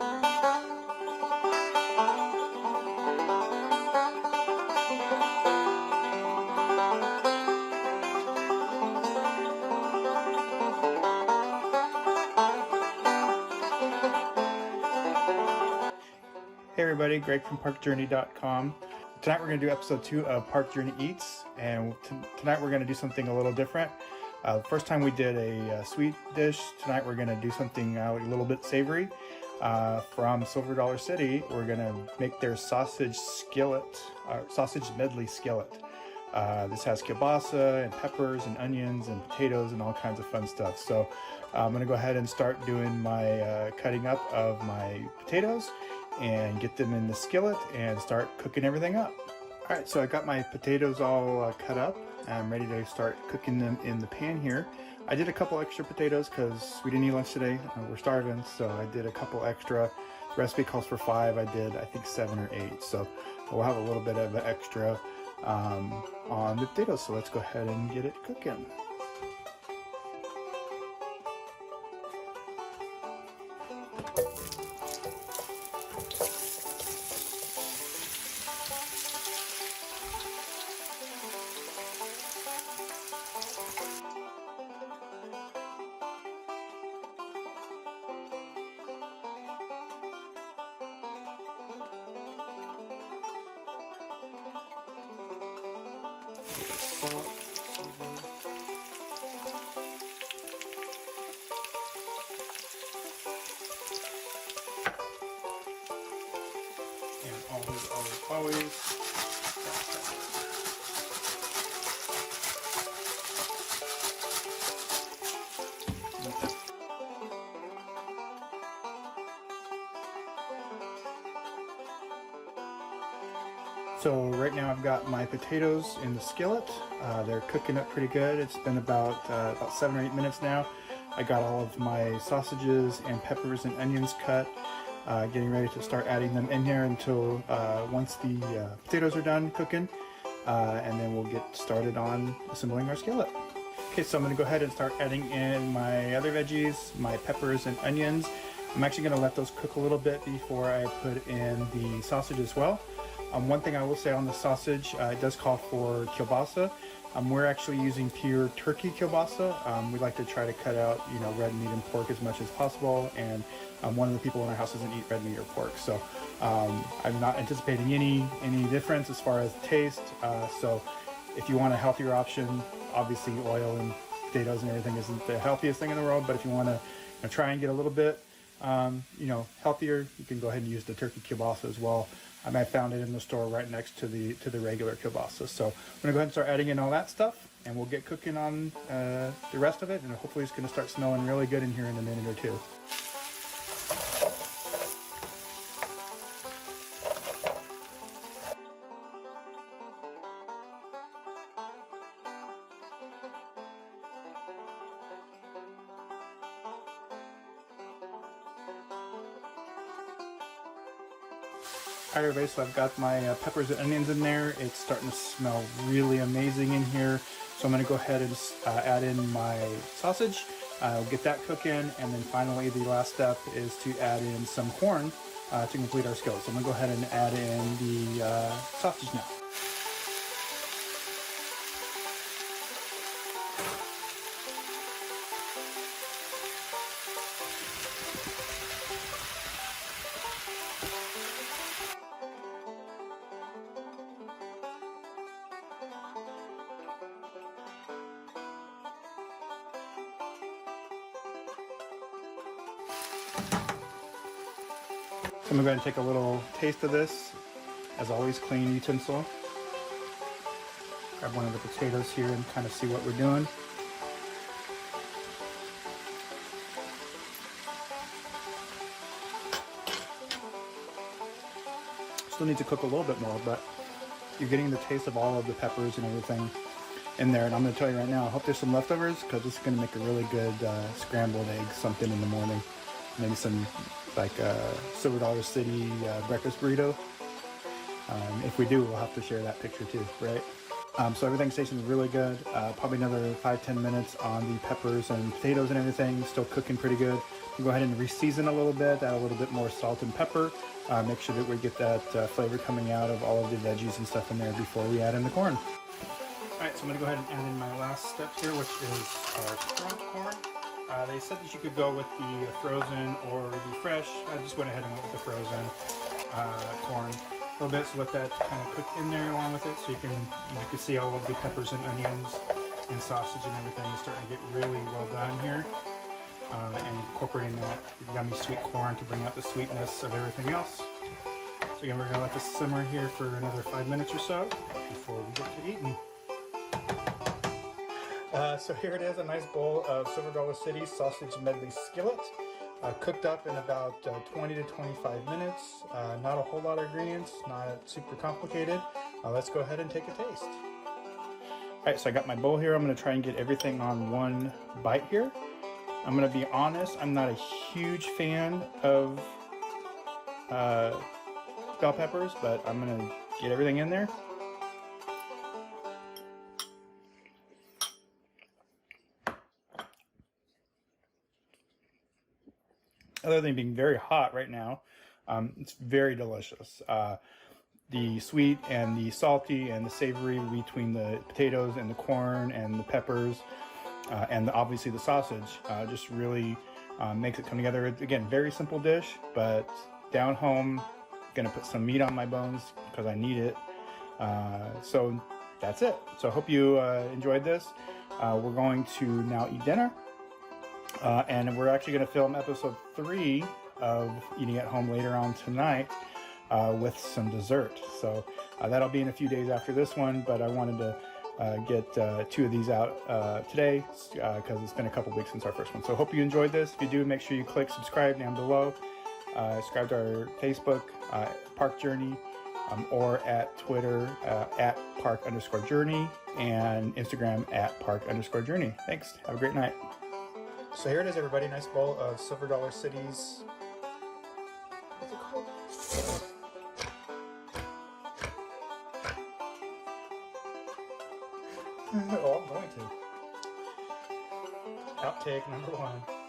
Hey everybody, Greg from parkjourney.com. Tonight we're going to do episode 2 of Park Journey Eats, and tonight we're going to do something a little different. The first time we did a sweet dish. Tonight we're going to do something a little bit savory. From Silver Dollar City, we're going to make their sausage skillet, sausage medley skillet. This has kielbasa and peppers and onions and potatoes and all kinds of fun stuff. So I'm going to go ahead and start doing my cutting up of my potatoes and get them in the skillet and start cooking everything up. Alright, so I got my potatoes all cut up. I'm ready to start cooking them in the pan here. I did a couple extra potatoes because we didn't eat lunch today. We're starving, so I did a couple extra. The recipe calls for 5. I did, I think, 7 or 8. So we'll have a little bit of an extra on the potatoes. So let's go ahead and get it cooking. And always. So right now I've got my potatoes in the skillet. They're cooking up pretty good. It's been about 7 or 8 minutes now. I got all of my sausages and peppers and onions cut. Getting ready to start adding them in here until once the potatoes are done cooking, and then we'll get started on assembling our skillet. Okay, so I'm going to go ahead and start adding in my other veggies, my peppers and onions. I'm actually going to let those cook a little bit before I put in the sausage as well. One thing I will say on the sausage, it does call for kielbasa. We're actually using pure turkey kielbasa. We like to try to cut out, red meat and pork as much as possible, and one of the people in our house doesn't eat red meat or pork, so I'm not anticipating any difference as far as taste. So if you want a healthier option, obviously oil and potatoes and everything isn't the healthiest thing in the world, but if you want to try and get a little bit healthier, you can go ahead and use the turkey kielbasa as well. I found it in the store right next to the regular kielbasa. So I'm gonna go ahead and start adding in all that stuff, and we'll get cooking on the rest of it, and hopefully it's gonna start smelling really good in here in a minute or two. Alright everybody, so I've got my peppers and onions in there. It's starting to smell really amazing in here. So I'm going to go ahead and add in my sausage. I'll get that cooking, and then finally the last step is to add in some corn to complete our skillet. So I'm going to go ahead and add in the sausage now. So I'm going to take a little taste of this. As always, clean utensil. Grab one of the potatoes here and kind of see what we're doing. Still need to cook a little bit more, but you're getting the taste of all of the peppers and everything in there. And I'm going to tell you right now, I hope there's some leftovers, because this is going to make a really good scrambled egg something in the morning. Maybe some like Silver Dollar City breakfast burrito. If we do, we'll have to share that picture too, right? So everything seasons really good. Probably another 5-10 minutes on the peppers and potatoes and everything. Still cooking pretty good. We'll go ahead and re-season a little bit, add a little bit more salt and pepper. Make sure that we get that flavor coming out of all of the veggies and stuff in there before we add in the corn. Alright, so I'm going to go ahead and add in my last step here, which is our sprout corn. They said that you could go with the frozen or the fresh. I just went ahead and went with the frozen corn a little bit, so let that kind of cook in there along with it, so you can see all of the peppers and onions and sausage and everything is starting to get really well done here, and incorporating that yummy sweet corn to bring out the sweetness of everything else. So again, we're going to let this simmer here for another 5 minutes or so before we get to eating. So here it is, a nice bowl of Silver Dollar City sausage medley skillet, cooked up in about 20 to 25 minutes. Not a whole lot of ingredients, not super complicated. Let's go ahead and take a taste. Alright, so I got my bowl here. I'm going to try and get everything on one bite here. I'm going to be honest, I'm not a huge fan of bell peppers, but I'm going to get everything in there. Other than being very hot right now, it's very delicious. The sweet and the salty and the savory between the potatoes and the corn and the peppers and obviously the sausage just really makes it come together. Again, very simple dish, but down home, gonna put some meat on my bones because I need it. So that's it. So I hope you enjoyed this. We're going to now eat dinner. And we're actually going to film episode 3 of Eating at Home later on tonight with some dessert. So that'll be in a few days after this one, but I wanted to get 2 of these out today because it's been a couple weeks since our first one. So hope you enjoyed this. If you do, make sure you click subscribe down below. Subscribe to our Facebook, Park Journey, or at Twitter at Park_Journey and Instagram at Park_Journey. Thanks. Have a great night. So here it is, everybody. Nice bowl of Silver Dollar City's. What's it called? Oh, I'm going to. Outtake number 1.